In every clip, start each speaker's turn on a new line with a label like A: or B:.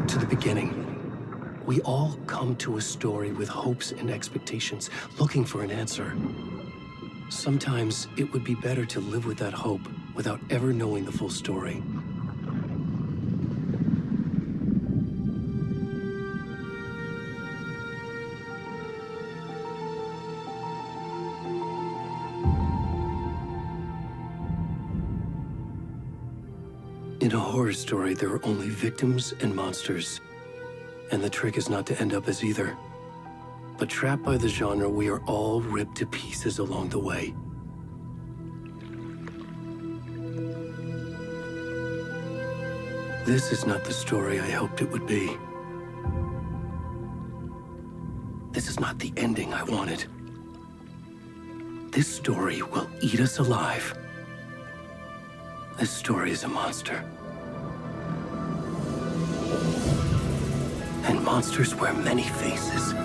A: back to the beginning. We all come to a story with hopes and expectations, looking for an answer. Sometimes it would be better to live with that hope without ever knowing the full story. In a horror story, there are only victims and monsters. And the trick is not to end up as either. But trapped by the genre, we are all ripped to pieces along the way. This is not the story I hoped it would be. This is not the ending I wanted. This story will eat us alive. This story is a monster. And monsters wear many faces.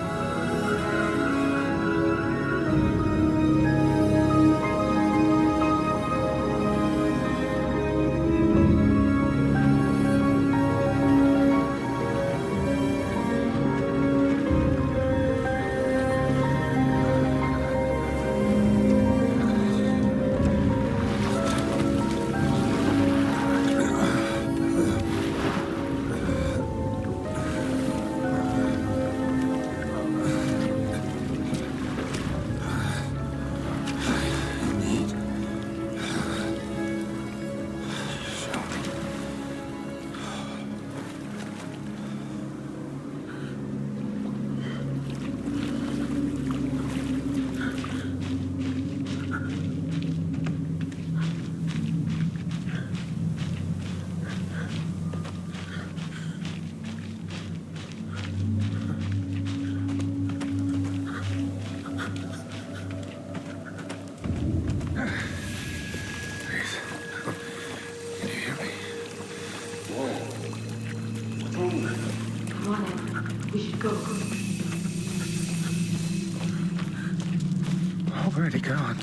B: Where'd he gone?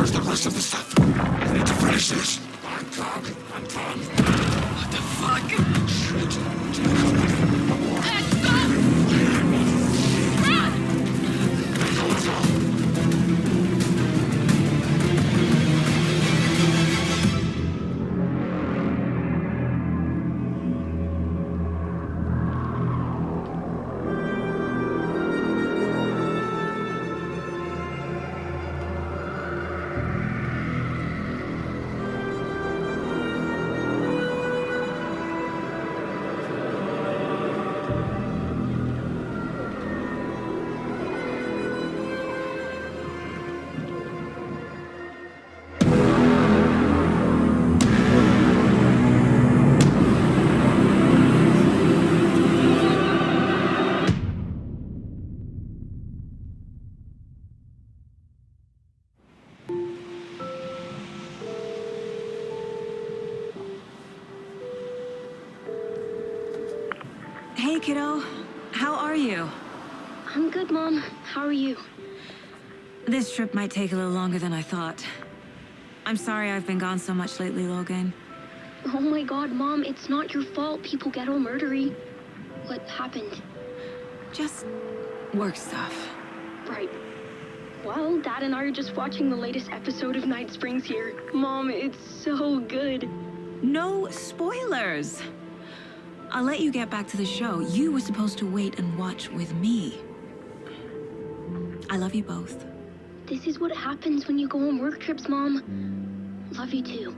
C: Where's the rest of the stuff? I need to finish this.
B: What the fuck?
C: Hey, kiddo. How are you?
D: I'm good, Mom. How are you?
C: This trip might take a little longer than I thought. I'm sorry I've been gone so much lately, Logan.
D: Oh my god, Mom, it's not your fault people get all murdery. What happened?
C: Just work stuff.
D: Right. Well, Dad and I are just watching the latest episode of Night Springs here. Mom, it's so good.
C: No spoilers! I'll let you get back to the show. You were supposed to wait and watch with me. I love you both.
D: This is what happens when you go on work trips, Mom. Love you too.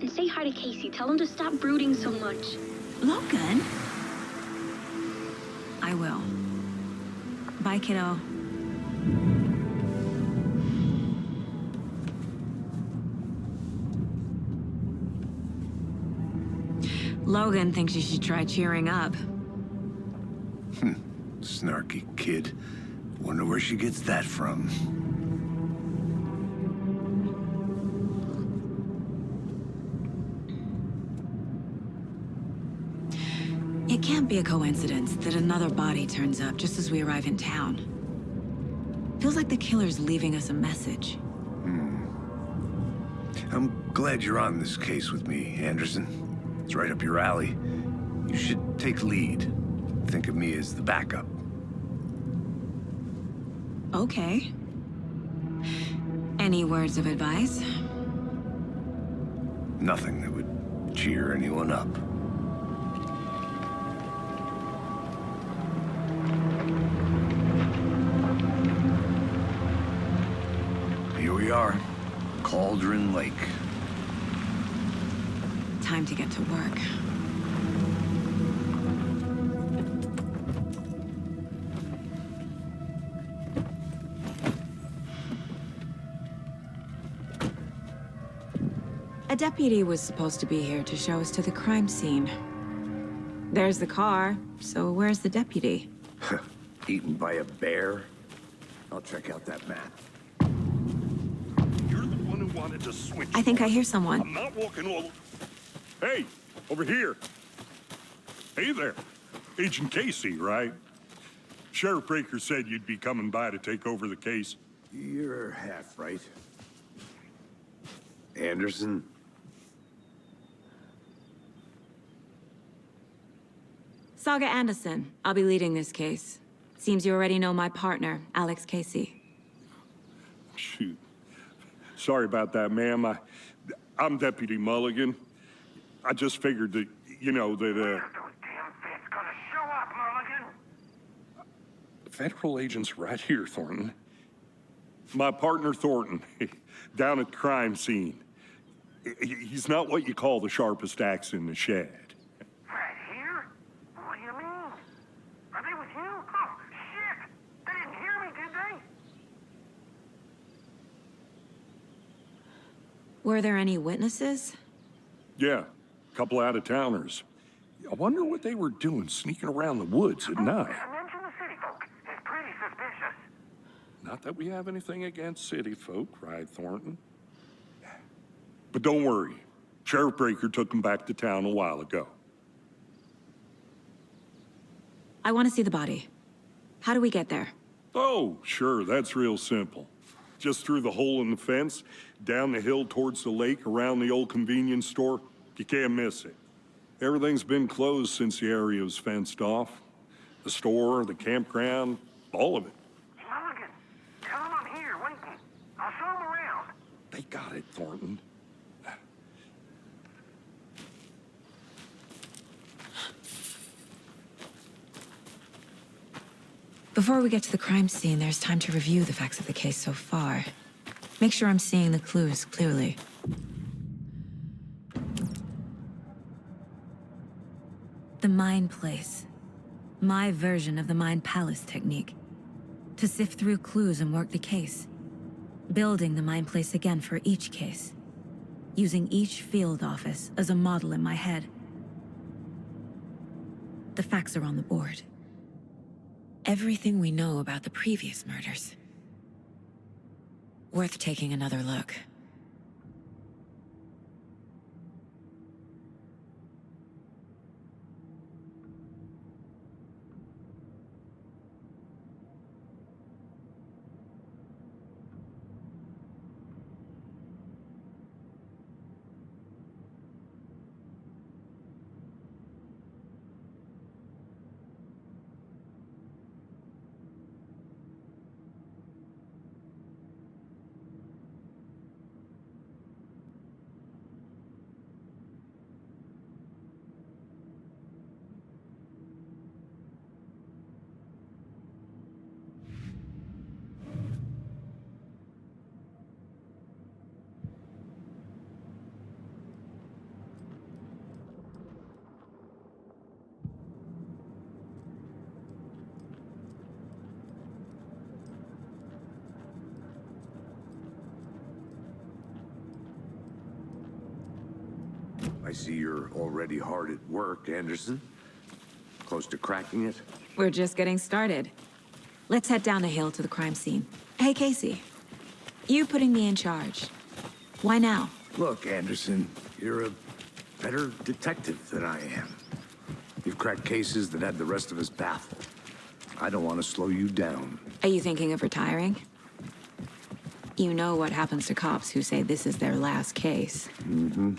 D: And say hi to Casey. Tell him to stop brooding so much.
C: Logan? I will. Bye, kiddo. Logan thinks you should try cheering up.
E: Snarky kid. Wonder where she gets that from.
C: It can't be a coincidence that another body turns up just as we arrive in town. Feels like the killer's leaving us a message.
E: I'm glad you're on this case with me, Anderson. It's right up your alley. You should take lead. Think of me as the backup.
C: Okay. Any words of advice?
E: Nothing that would cheer anyone up. Here we are, Cauldron Lake.
C: Time to get to work. A deputy was supposed to be here to show us to the crime scene. There's the car, so where's the deputy?
E: Eaten by a bear? I'll check out that map.
F: You're the one who wanted to switch.
C: I think I hear someone.
F: I'm not walking all... Hey, over here. Hey there. Agent Casey, right? Sheriff Breaker said you'd be coming by to take over the case.
E: You're half right. Anderson?
C: Saga Anderson. I'll be leading this case. Seems you already know my partner, Alex Casey.
F: Shoot. Sorry about that, ma'am. I'm Deputy Mulligan. I just figured that, you know, that,
G: Those damn feds gonna show up, Mulligan.
F: federal agent's right here, Thornton. My partner, Thornton, down at the crime scene. He's not what you call the sharpest axe in the shed.
G: Right here? What do you mean? Are they with you? Oh, shit! They didn't hear me, did they?
C: Were there any witnesses?
F: Yeah, a couple out-of-towners. I wonder what they were doing sneaking around the woods at night.
G: Mention the city folk. It's pretty suspicious.
F: Not that we have anything against city folk, right, Thornton? But don't worry. Sheriff Breaker took them back to town a while ago.
C: I want to see the body. How do we get there?
F: Oh, sure, that's real simple. Just through the hole in the fence, down the hill towards the lake, around the old convenience store. You can't miss it. Everything's been closed since the area was fenced off. The store, the campground, all of it.
G: Mulligan, tell him I'm here waiting. I'll show him around.
F: They got it, Thornton.
C: Before we get to the crime scene, there's time to review the facts of the case so far. Make sure I'm seeing the clues clearly. The Mind Place. My version of the Mind Palace technique. To sift through clues and work the case. Building the Mind Place again for each case. Using each field office as a model in my head. The facts are on the board. Everything we know about the previous murders. Worth taking another look.
E: I see you're already hard at work, Anderson. Close to cracking it?
C: We're just getting started. Let's head down the hill to the crime scene. Hey, Casey. You putting me in charge. Why now?
E: Look, Anderson, you're a better detective than I am. You've cracked cases that had the rest of us baffled. I don't want to slow you down.
C: Are you thinking of retiring? You know what happens to cops who say this is their last case.
E: Mm-hmm.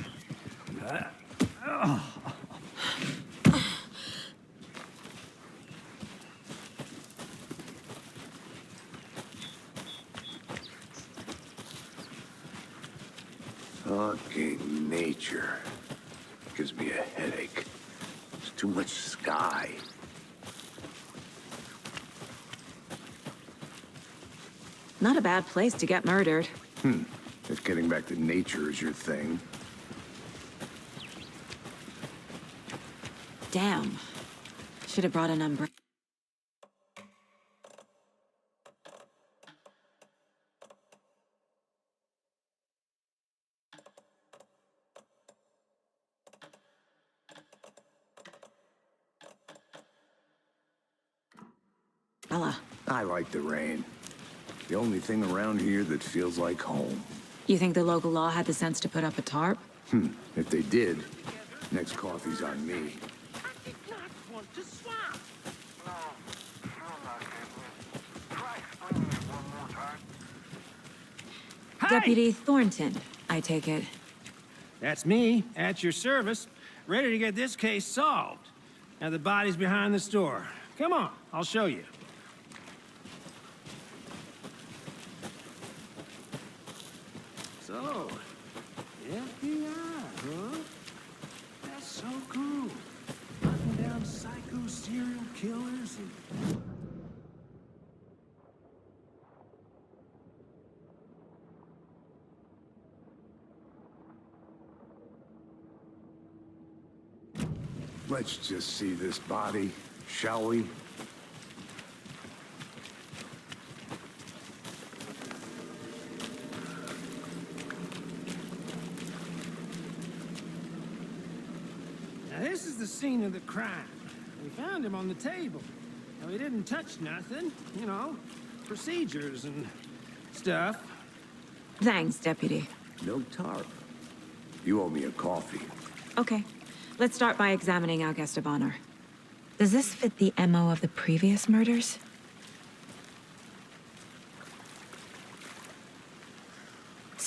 E: Fucking nature. Gives me a headache. There's too much sky.
C: Not a bad place to get murdered.
E: If getting back to nature is your thing.
C: Damn. Should have brought an umbrella.
E: I like the rain. The only thing around here that feels like home.
C: You think the local law had the sense to put up a tarp?
E: If they did, next coffee's on me.
G: I did not want to swap. No, sure not, Caitlin. Try explaining it one more time.
C: Deputy Thornton, I take it.
H: That's me, at your service, ready to get this case solved. Now the body's behind the store. Come on, I'll show you. So, FBI, huh? That's so cool. Hunting down psycho serial killers and...
E: Let's just see this body, shall we?
H: Now this is the scene of the crime. We found him on the table. Now he didn't touch nothing, you know, procedures and stuff.
C: Thanks, Deputy.
E: No tarp. You owe me a coffee.
C: Okay. Let's start by examining our guest of honor. Does this fit the MO of the previous murders?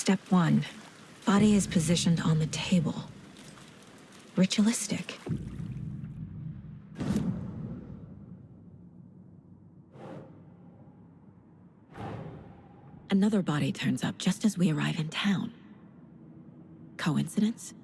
C: Step 1. Body is positioned on the table. Ritualistic. Another body turns up just as we arrive in town. Coincidence?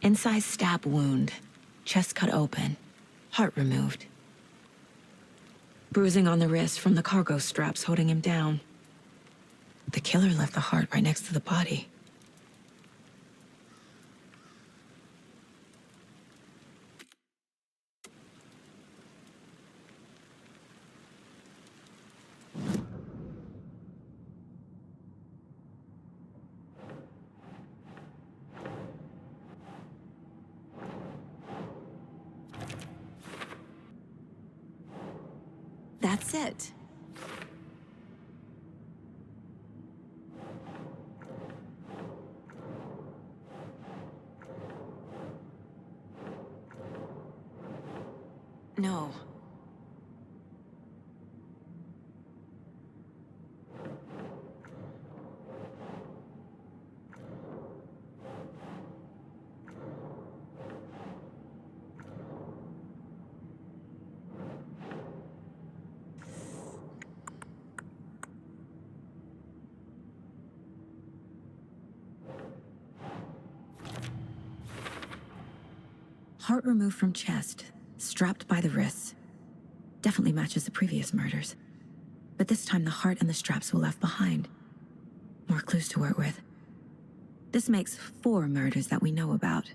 C: Incised stab wound, chest cut open, heart removed. Bruising on the wrist from the cargo straps holding him down. The killer left the heart right next to the body. That's it. No. Heart removed from chest, strapped by the wrists. Definitely matches the previous murders. But this time the heart and the straps were left behind. More clues to work with. This makes 4 murders that we know about.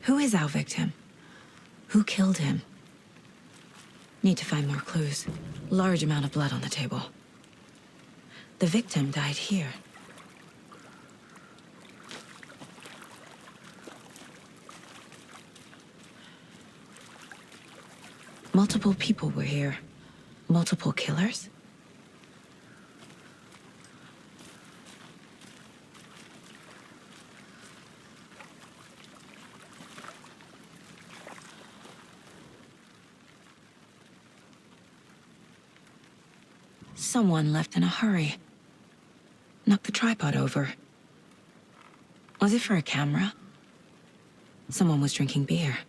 C: Who is our victim? Who killed him? Need to find more clues. Large amount of blood on the table. The victim died here. Multiple people were here. Multiple killers? Someone left in a hurry. Knocked the tripod over. Was it for a camera? Someone was drinking beer.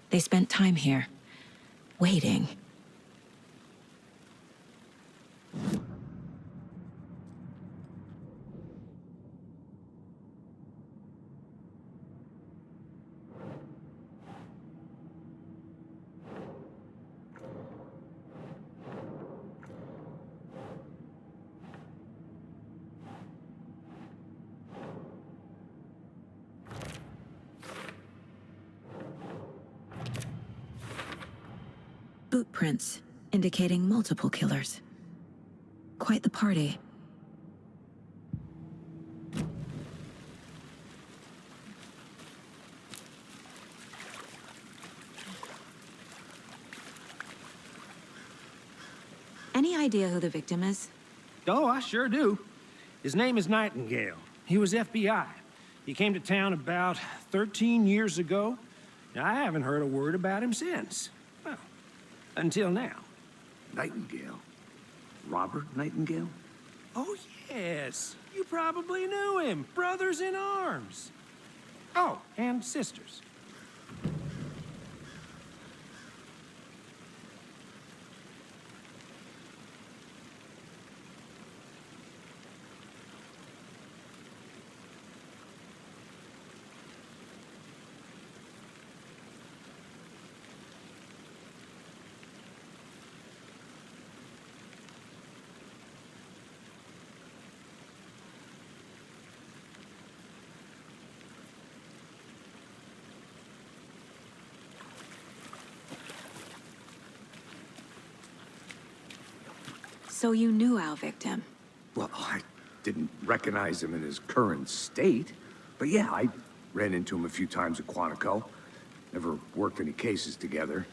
C: They spent time here, waiting. Boot prints, indicating multiple killers. Quite the party. Any idea who the victim is?
H: Oh, I sure do. His name is Nightingale. He was FBI. He came to town about 13 years ago. I haven't heard a word about him since. Well, until now.
E: Nightingale? Robert Nightingale?
H: Oh, yes. You probably knew him. Brothers in arms. Oh, and sisters.
C: So you knew our victim?
E: Well, I didn't recognize him in his current state. But yeah, I ran into him a few times at Quantico. Never worked any cases together.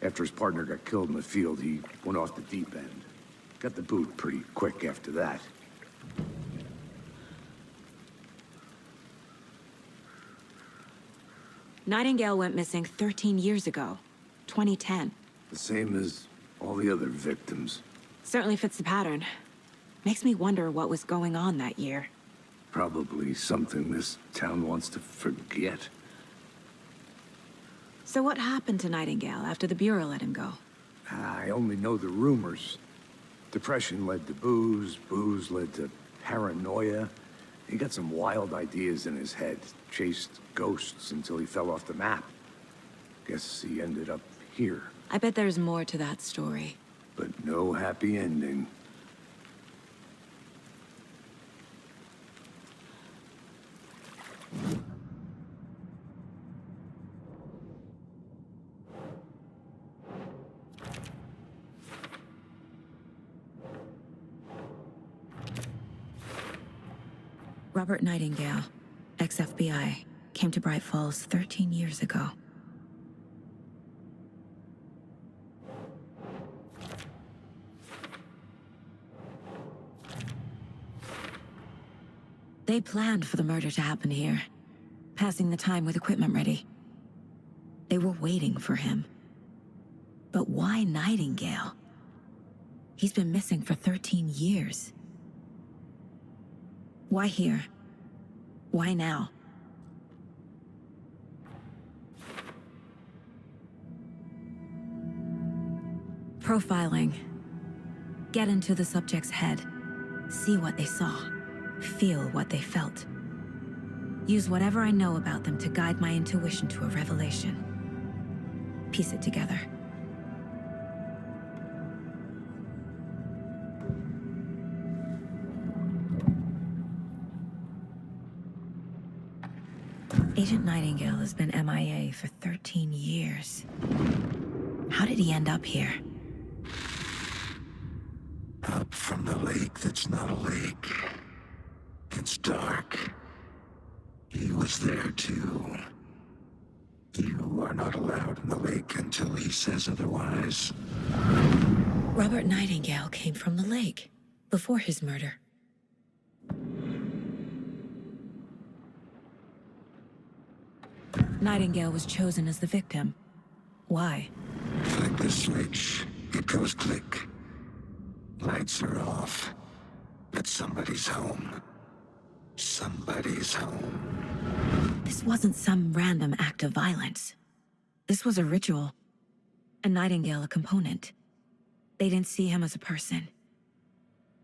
E: After his partner got killed in the field, he went off the deep end. Got the boot pretty quick after that.
C: Nightingale went missing 13 years ago, 2010.
E: The same as all the other victims.
C: Certainly fits the pattern. Makes me wonder what was going on that year.
E: Probably something this town wants to forget.
C: So what happened to Nightingale after the Bureau let him go?
E: I only know the rumors. Depression led to booze, booze led to paranoia. He got some wild ideas in his head, chased ghosts until he fell off the map. Guess he ended up here,
C: I bet there's more to that story.
E: but no happy ending.
C: Robert Nightingale, ex-FBI, came to Bright Falls 13 years ago. They planned for the murder to happen here, passing the time with equipment ready. They were waiting for him. But why Nightingale? He's been missing for 13 years. Why here? Why now? Profiling. Get into the subject's head. See what they saw. Feel what they felt. Use whatever I know about them to guide my intuition to a revelation. Piece it together. Agent Nightingale has been MIA for 13 years. How did he end up here?
I: Up from the lake that's not a lake. It's dark. He was there too. You are not allowed in the lake until he says otherwise.
C: Robert Nightingale came from the lake, before his murder. Nightingale was chosen as the victim. Why?
I: Flick the switch. It goes click. Lights are off. But somebody's home. Somebody's home.
C: This wasn't some random act of violence. This was a ritual. And Nightingale a component. They didn't see him as a person.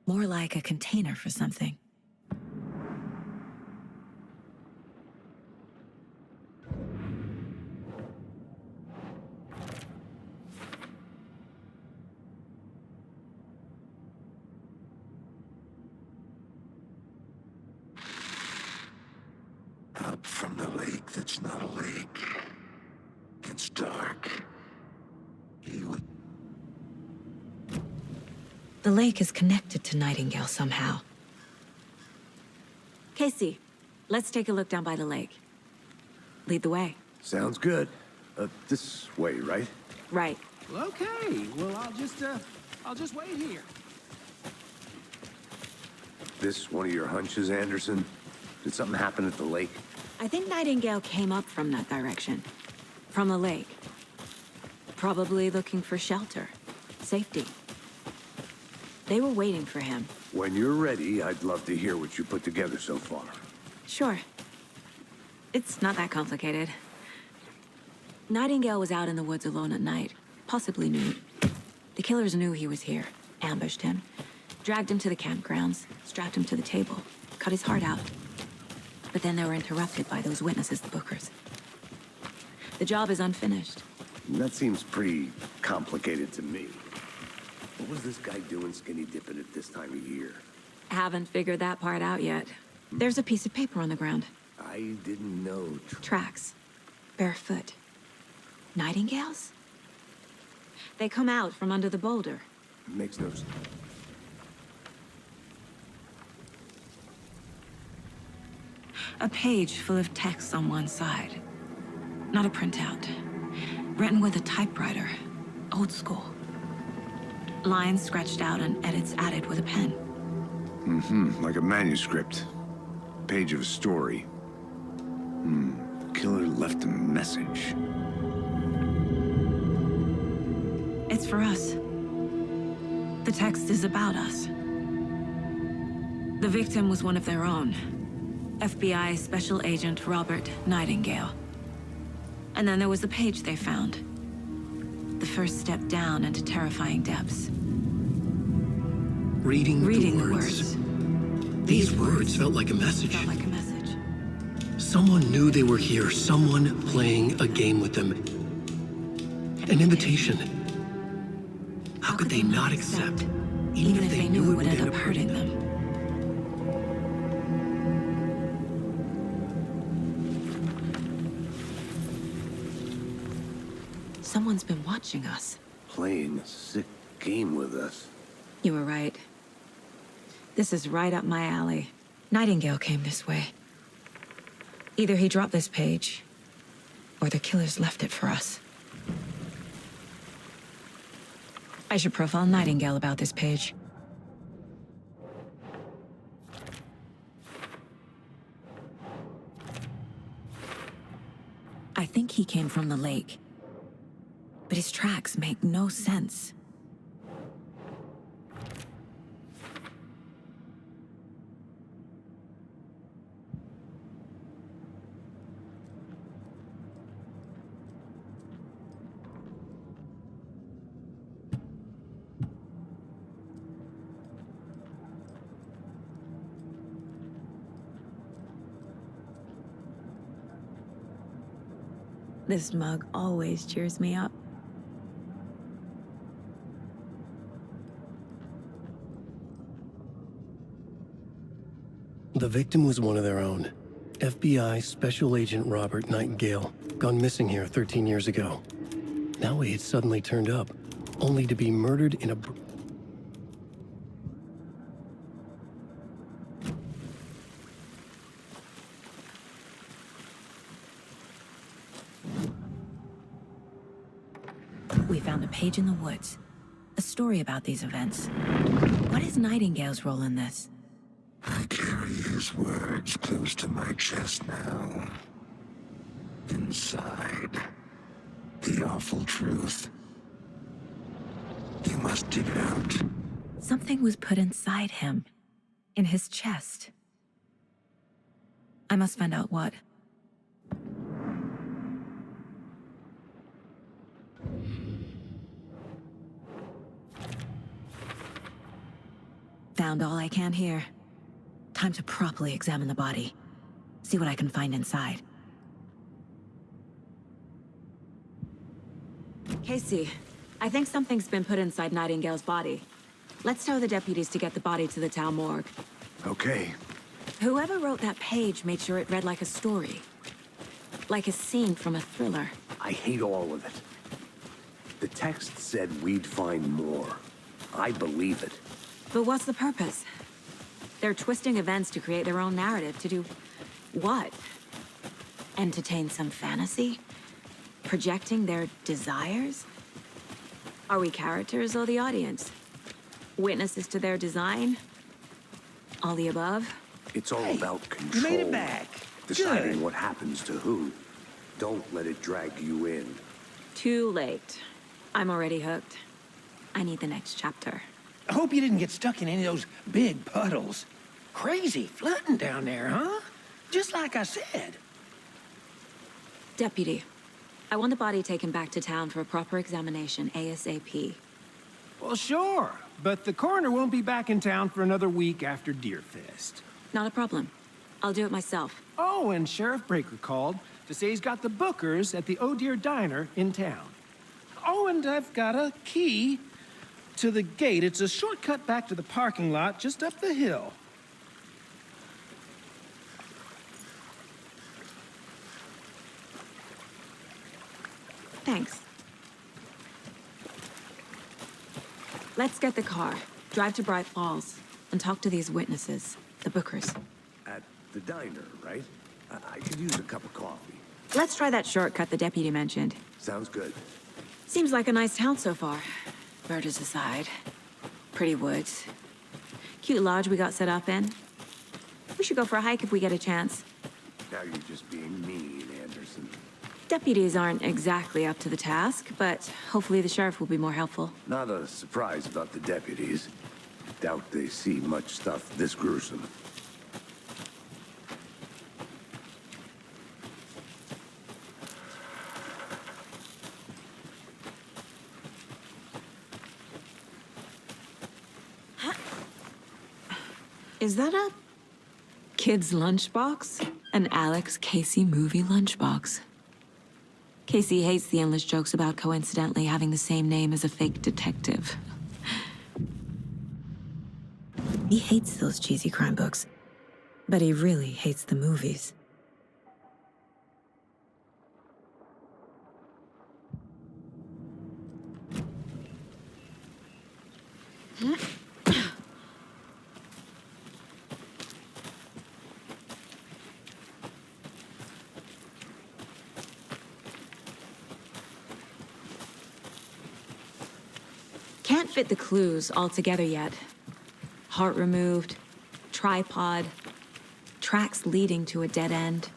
C: More like a container for something.
I: Up from the lake that's not a lake. It's dark. He was...
C: The lake is connected to Nightingale somehow. Casey, let's take a look down by the lake. Lead the way.
E: Sounds good. This way, right?
C: Right.
H: Well, okay. Well, I'll just wait here.
E: This one of your hunches, Anderson? Did something happen at the lake?
C: I think Nightingale came up from that direction. From the lake. Probably looking for shelter. Safety. They were waiting for him.
E: When you're ready, I'd love to hear what you put together so far.
C: Sure. It's not that complicated. Nightingale was out in the woods alone at night, possibly nude. The killers knew he was here, ambushed him, dragged him to the campgrounds, strapped him to the table, cut his heart out. But then they were interrupted by those witnesses, the Bookers. The job is unfinished.
E: That seems pretty complicated to me. What was this guy doing skinny dipping at this time of year?
C: Haven't figured that part out yet. There's a piece of paper on the ground.
E: I didn't know.
C: Tracks. Barefoot. Nightingales? They come out from under the boulder.
E: Makes no sense.
C: A page full of text on one side. Not a printout. Written with a typewriter. Old school. Lines scratched out and edits added with a pen.
E: Like a manuscript. Page of a story. Killer left a message.
C: It's for us. The text is about us. The victim was one of their own. FBI Special Agent Robert Nightingale. And then there was the page they found. The first step down into terrifying depths.
A: Reading
C: the
A: the
C: words.
A: These words felt like a message.
C: Felt like a message.
A: Someone knew they were here, someone playing a game with them. An invitation. How could they not accept,
C: even if they knew it would end up hurting them? Someone's been watching us.
E: Playing a sick game with us.
C: You were right. This is right up my alley. Nightingale came this way. Either he dropped this page, or the killers left it for us. I should profile Nightingale about this page. I think he came from the lake. But his tracks make no sense. This mug always cheers me up.
A: The victim was one of their own. FBI Special Agent Robert Nightingale, gone missing here 13 years ago. Now he had suddenly turned up, only to be murdered in a...
C: We found a page in the woods. A story about these events. What is Nightingale's role in this?
I: I carry his words close to my chest now. Inside, the awful truth. You must dig it out.
C: Something was put inside him. In his chest. I must find out what. Found all I can here. Time to properly examine the body. See what I can find inside. Casey, I think something's been put inside Nightingale's body. Let's tell the deputies to get the body to the town morgue.
E: Okay.
C: Whoever wrote that page made sure it read like a story. Like a scene from a thriller.
E: I hate all of it. The text said we'd find more. I believe it.
C: But what's the purpose? They're twisting events to create their own narrative to do what? Entertain some fantasy? Projecting their desires? Are we characters or the audience? Witnesses to their design? All the above?
E: It's all about control.
B: You made it back.
E: Deciding
B: Good.
E: what happens to who. Don't let it drag you in.
C: Too late. I'm already hooked. I need the next chapter.
B: I hope you didn't get stuck in any of those big puddles. Crazy flooding down there, huh? Just like I said.
C: Deputy, I want the body taken back to town for a proper examination ASAP.
H: Well, sure, but the coroner won't be back in town for another week after Deerfest.
C: Not a problem. I'll do it myself.
H: Oh, and Sheriff Breaker called to say he's got the bookers at the Oh Dear Diner in town. Oh, and I've got a key to the gate. It's a shortcut back to the parking lot just up the hill.
C: Thanks. Let's get the car, drive to Bright Falls, and talk to these witnesses, the bookers.
E: At the diner, right? I could use a cup of coffee.
C: Let's try that shortcut the deputy mentioned.
E: Sounds good.
C: Seems like a nice town so far. Murders aside. Pretty woods. Cute lodge we got set up in. We should go for a hike if we get a chance.
E: Now you're just being mean, Anderson.
C: Deputies aren't exactly up to the task, but hopefully the sheriff will be more helpful.
E: Not a surprise about the deputies. Doubt they see much stuff this gruesome.
C: Is that a kid's lunchbox? An Alex Casey movie lunchbox. Casey hates the endless jokes about coincidentally having the same name as a fake detective. He hates those cheesy crime books, but he really hates the movies. Can't fit the clues all together yet. Heart removed, tripod, tracks leading to a dead end.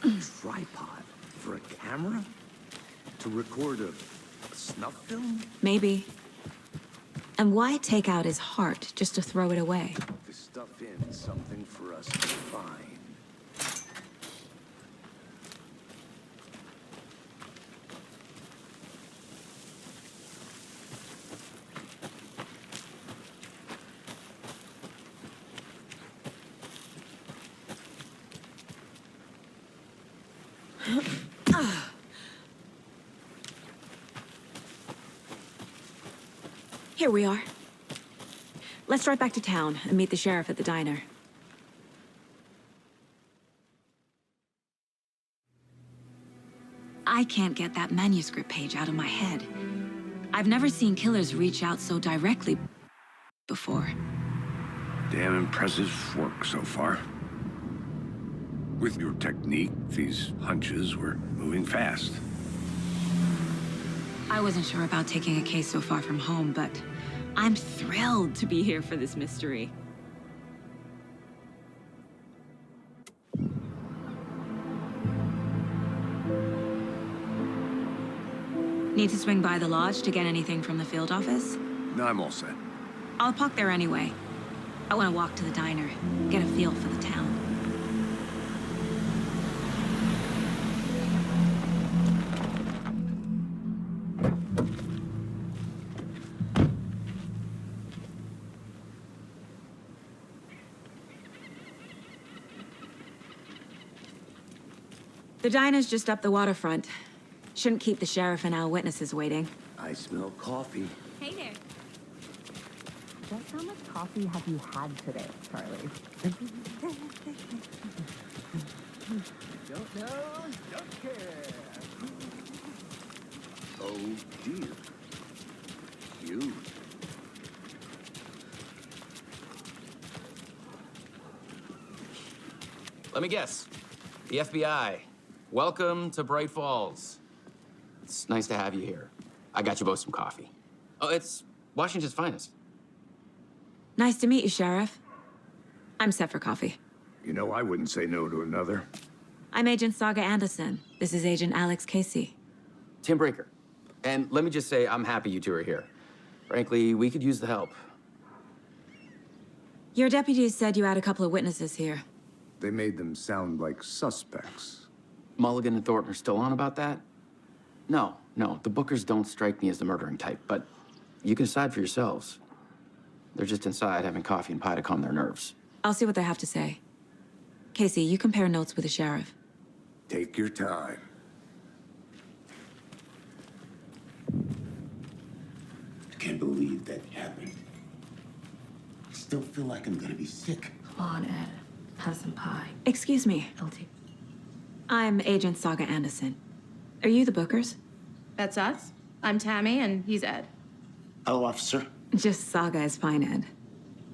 E: Tripod? For a camera? To record a snuff film?
C: Maybe. And why take out his heart just to throw it away?
E: To stuff in something for us to find.
C: Here we are. Let's drive back to town and meet the sheriff at the diner. I can't get that manuscript page out of my head. I've never seen killers reach out so directly before.
E: Damn impressive work so far. With your technique, these hunches were moving fast.
C: I wasn't sure about taking a case so far from home, but I'm thrilled to be here for this mystery. Need to swing by the lodge to get anything from the field office?
E: No, I'm all set.
C: I'll park there anyway. I want to walk to the diner, get a feel for the town. The diner's just up the waterfront. Shouldn't keep the sheriff and our witnesses waiting.
E: I smell coffee.
C: Hey there.
J: Just how much coffee have you had today, Charlie?
G: Don't know, don't care.
E: Oh, dear. You.
K: Let me guess. The FBI. Welcome to Bright Falls. It's nice to have you here. I got you both some coffee. Oh, it's Washington's finest.
C: Nice to meet you, Sheriff. I'm set for coffee.
E: You know, I wouldn't say no to another.
C: I'm Agent Saga Anderson. This is Agent Alex Casey.
K: Tim Breaker. And let me just say, I'm happy you two are here. Frankly, we could use the help.
C: Your deputies said you had a couple of witnesses here.
E: They made them sound like suspects.
K: Mulligan and Thornton are still on about that? No, the Bookers don't strike me as the murdering type, but you can decide for yourselves. They're just inside having coffee and pie to calm their nerves.
C: I'll see what they have to say. Casey, you compare notes with the sheriff.
E: Take your time.
I: I can't believe that happened. I still feel like I'm gonna be sick.
L: Come on, Ed. Have some pie.
C: Excuse me.
L: LT.
C: I'm Agent Saga Anderson. Are you the Bookers?
M: That's us. I'm Tammy, and he's Ed.
I: Hello, officer.
C: Just Saga is fine, Ed.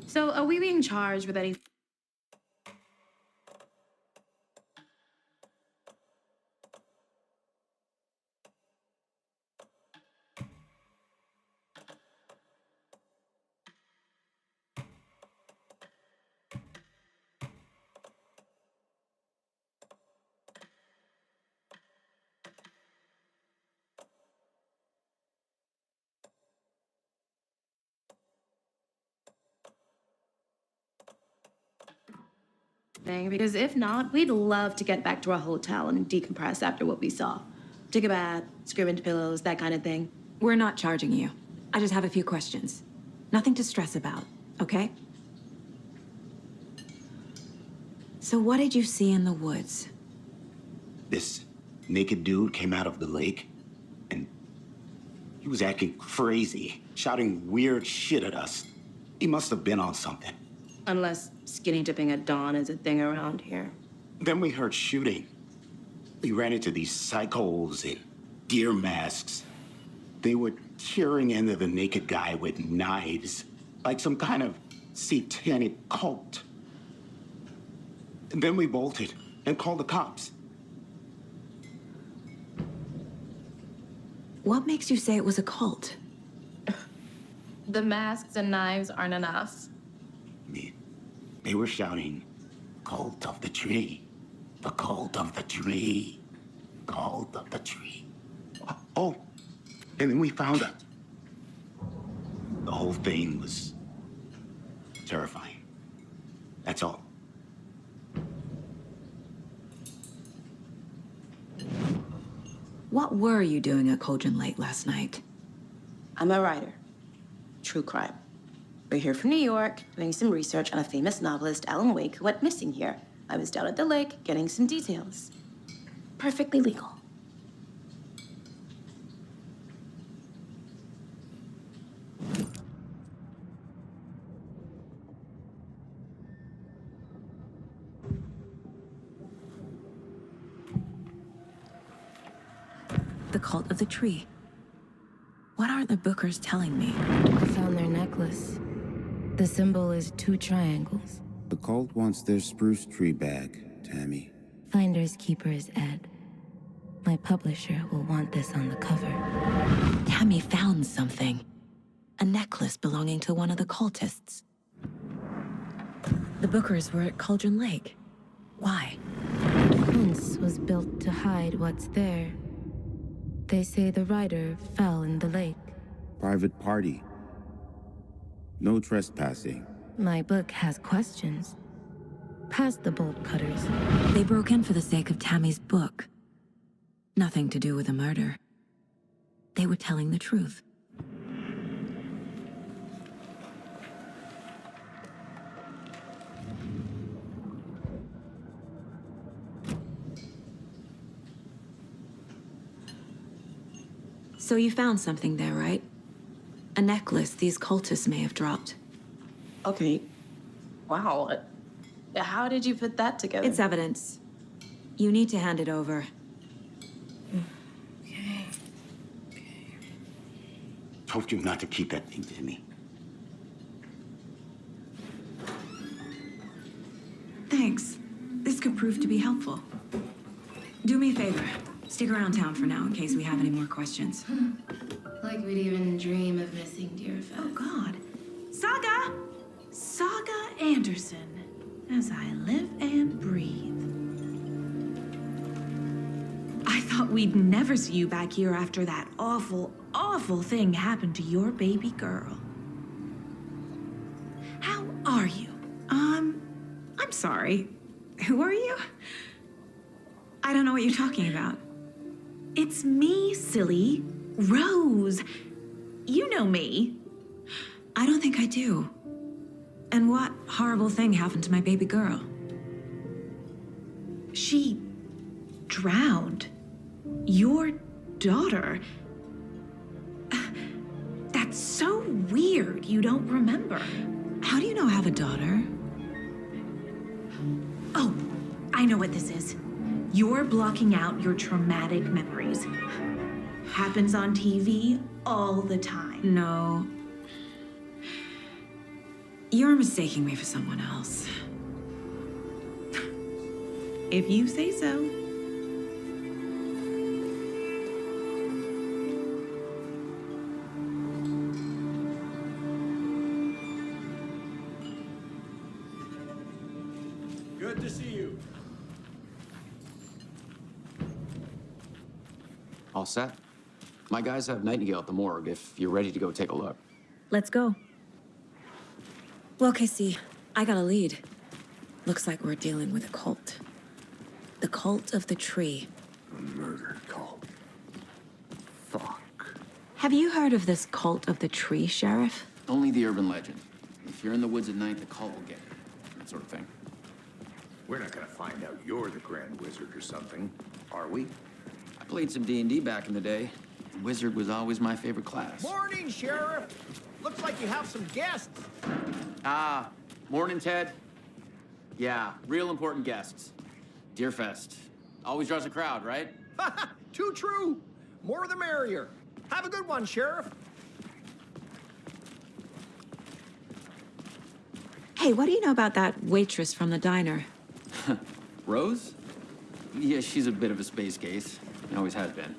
M: So, are we being charged with any thing, because if not, we'd love to get back to our hotel and decompress after what we saw. Take a bath, scream into pillows, that kind of thing.
C: We're not charging you. I just have a few questions. Nothing to stress about, okay? So what did you see in the woods?
I: This naked dude came out of the lake, and he was acting crazy, shouting weird shit at us. He must have been on something.
M: Unless skinny dipping at dawn is a thing around here.
I: Then we heard shooting. We ran into these psychos in deer masks. They were tearing into the naked guy with knives, like some kind of satanic cult. And then we bolted and called the cops.
C: What makes you say it was a cult?
M: The masks and knives aren't enough.
I: They were shouting, "Cult of the tree, the cult of the tree, cult of the tree." Oh, and then we found out. The whole thing was terrifying. That's all.
C: What were you doing at Cauldron Lake last night?
M: I'm a writer. True crime. We're here from New York, doing some research on a famous novelist, Alan Wake, who went missing here. I was down at the lake, getting some details. Perfectly legal.
C: The cult of the tree. What are the bookers telling me?
L: I found their necklace. The symbol is 2 triangles.
N: The cult wants their spruce tree back, Tammy.
L: Finders keepers, Ed. My publisher will want this on the cover.
C: Tammy found something. A necklace belonging to one of the cultists. The bookers were at Cauldron Lake. Why?
L: The fence was built to hide what's there. They say the writer fell in the lake.
N: Private party. No trespassing.
L: My book has questions. Past the bolt cutters.
C: They broke in for the sake of Tammy's book. Nothing to do with a murder. They were telling the truth. So you found something there, right? A necklace these cultists may have dropped.
M: Okay. Wow. How did you put that together?
C: It's evidence. You need to hand it over.
M: Okay.
I: Told you not to keep that thing to me.
C: Thanks. This could prove to be helpful. Do me a favor. Stick around town for now in case we have any more questions.
L: Like we'd even dream of missing dear Fez.
O: Oh, God. Saga! Saga Anderson. As I live and breathe. I thought we'd never see you back here after that awful, awful thing happened to your baby girl. How are you? I'm sorry. Who are you? I don't know what you're talking about. It's me, silly. Rose. You know me.
C: I don't think I do. And what horrible thing happened to my baby girl?
O: She drowned. Your daughter. That's so weird you don't remember.
C: How do you know I have a daughter?
O: Oh, I know what this is. You're blocking out your traumatic memories. Happens on TV all the time.
C: No. You're mistaking me for someone else.
O: If you say so.
P: Good to see you.
K: All set? My guys have Nightingale at the morgue if you're ready to go take a look.
C: Let's go. Well, Casey, I got a lead. Looks like we're dealing with a cult. The cult of the tree.
E: A murder cult. Fuck.
C: Have you heard of this cult of the tree, Sheriff?
K: Only the urban legend. If you're in the woods at night, the cult will get you. That sort of thing.
E: We're not gonna find out you're the Grand Wizard or something, are we?
K: I played some D&D back in the day. Wizard was always my favorite class.
P: Morning, Sheriff. Looks like you have some guests.
K: Ah, morning, Ted. Yeah, real important guests. Deerfest. Always draws a crowd, right?
P: Too true. More the merrier. Have a good one, Sheriff.
C: Hey, what do you know about that waitress from the diner?
K: Rose? Yeah, she's a bit of a space case. Always has been.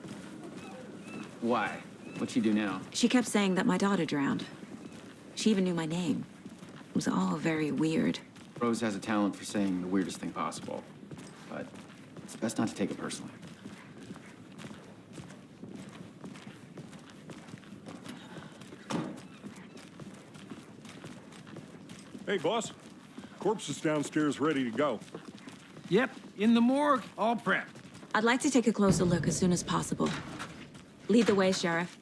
K: Why? What'd she do now?
C: She kept saying that my daughter drowned. She even knew my name. It was all very weird.
K: Rose has a talent for saying the weirdest thing possible. But it's best not to take it personally.
F: Hey, boss. Corpse is downstairs ready to go.
H: Yep, in the morgue, all prepped.
C: I'd like to take a closer look as soon as possible. Lead the way, Sheriff.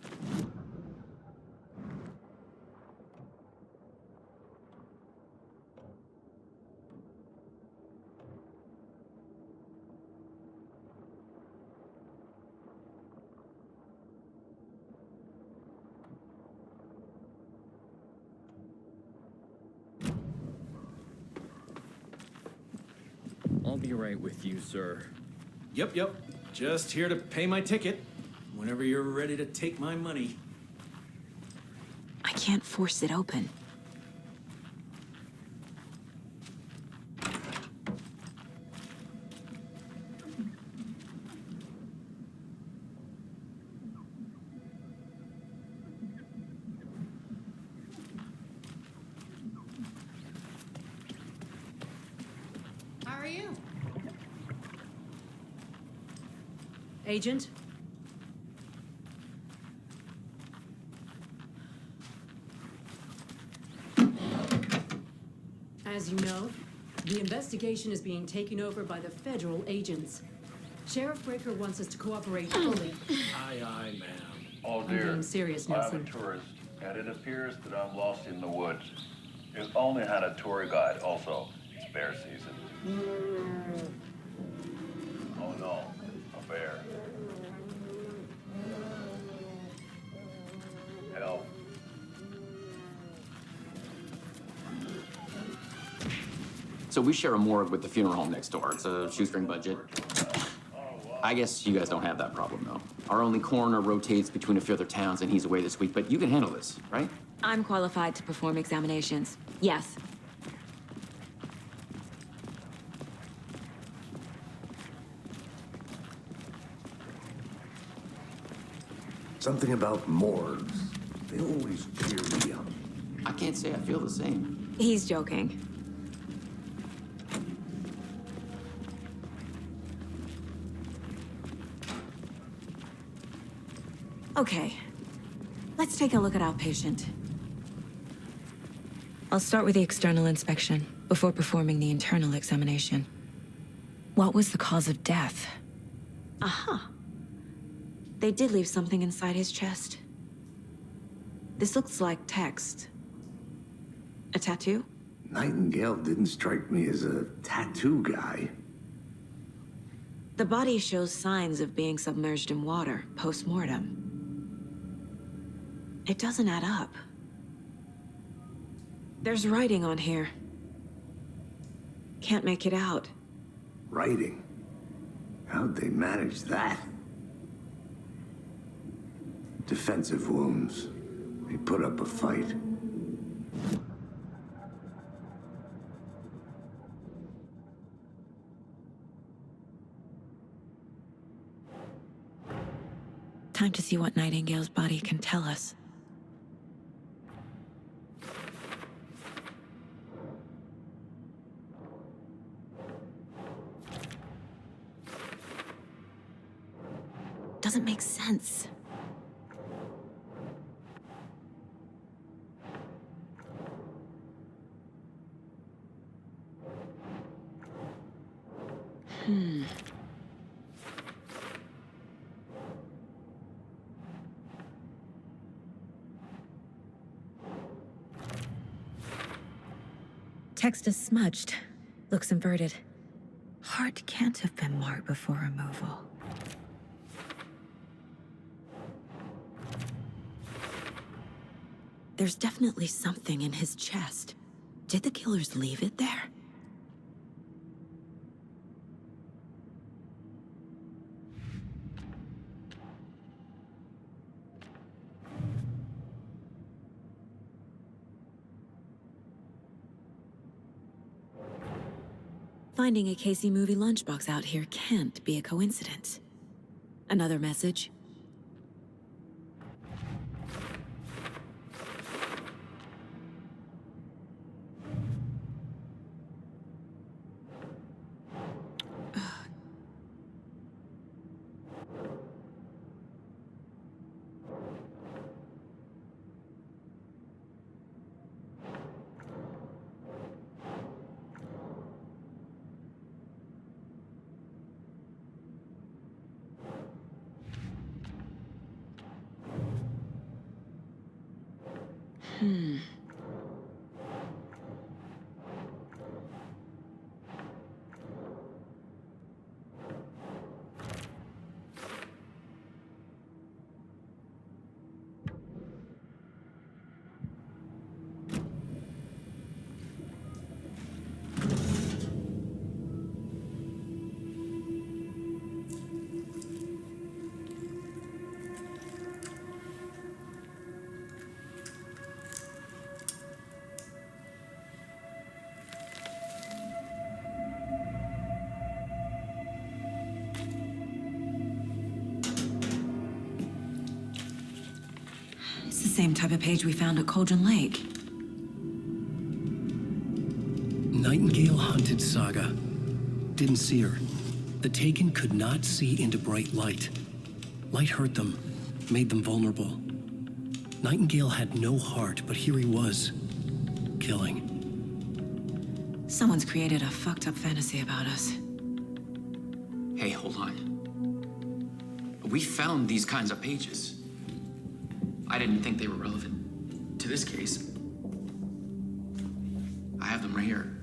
Q: I'll be right with you, sir. Yep. Just here to pay my ticket. Whenever you're ready to take my money.
C: I can't force it open.
R: How are you? Agent? As you know, the investigation is being taken over by the federal agents. Sheriff Breaker wants us to cooperate fully.
Q: Aye, ma'am.
S: Oh
R: I'm
S: dear.
R: being serious,
S: I'm
R: Nelson.
S: a tourist, and it appears that I'm lost in the woods. You've only had a tour guide also. It's bear season. Oh no, a bear. Help.
K: So we share a morgue with the funeral home next door. It's a shoestring budget. I guess you guys don't have that problem, though. Our only coroner rotates between a few other towns, and he's away this week, but you can handle this, right?
C: I'm qualified to perform examinations. Yes.
E: Something about morgues. They always cheer me up.
K: I can't say I feel the same.
C: He's joking. Okay. Let's take a look at our patient. I'll start with the external inspection before performing the internal examination. What was the cause of death? Aha. They did leave something inside his chest. This looks like text. A tattoo?
E: Nightingale didn't strike me as a tattoo guy.
C: The body shows signs of being submerged in water post-mortem. It doesn't add up. There's writing on here. Can't make it out.
E: Writing? How'd they manage that? Defensive wounds. They put up a fight.
C: Time to see what Nightingale's body can tell us. Doesn't make sense. Text is smudged. Looks inverted. Heart can't have been marked before removal. There's definitely something in his chest. Did the killers leave it there? Finding a Casey movie lunchbox out here can't be a coincidence. Another message? It's the same type of page we found at Cauldron Lake.
A: Nightingale hunted Saga. Didn't see her. The Taken could not see into bright light. Light hurt them, made them vulnerable. Nightingale had no heart, but here he was, killing.
C: Someone's created a fucked up fantasy about us.
K: Hey, hold on. We found these kinds of pages. I didn't think they were relevant to this case. I have them right here.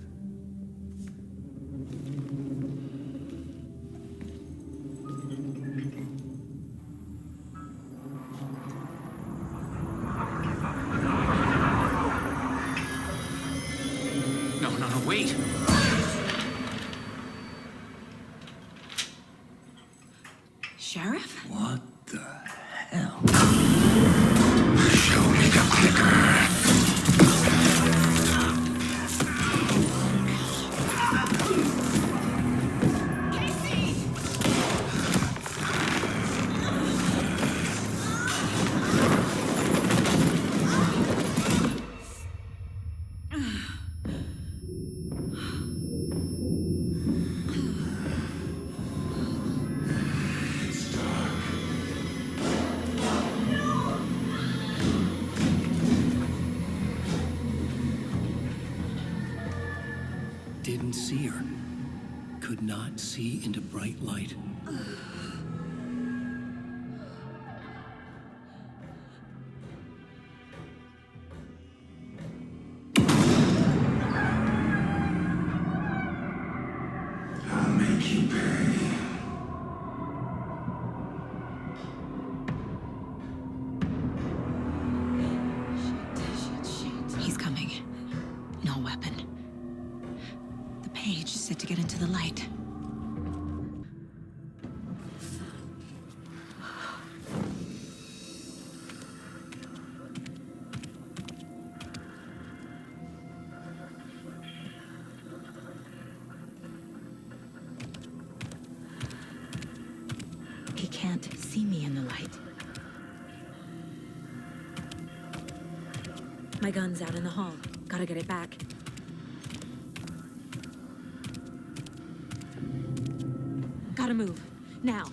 K: No, wait!
C: Sheriff?
E: What the hell?
I: Show me the clicker.
A: Didn't see her. Could not see into bright light.
I: I'll make you pay.
C: He's coming. No weapon. The page said to get into the light. He can't see me in the light. My gun's out in the hall. Gotta get it back. Gotta move. Now.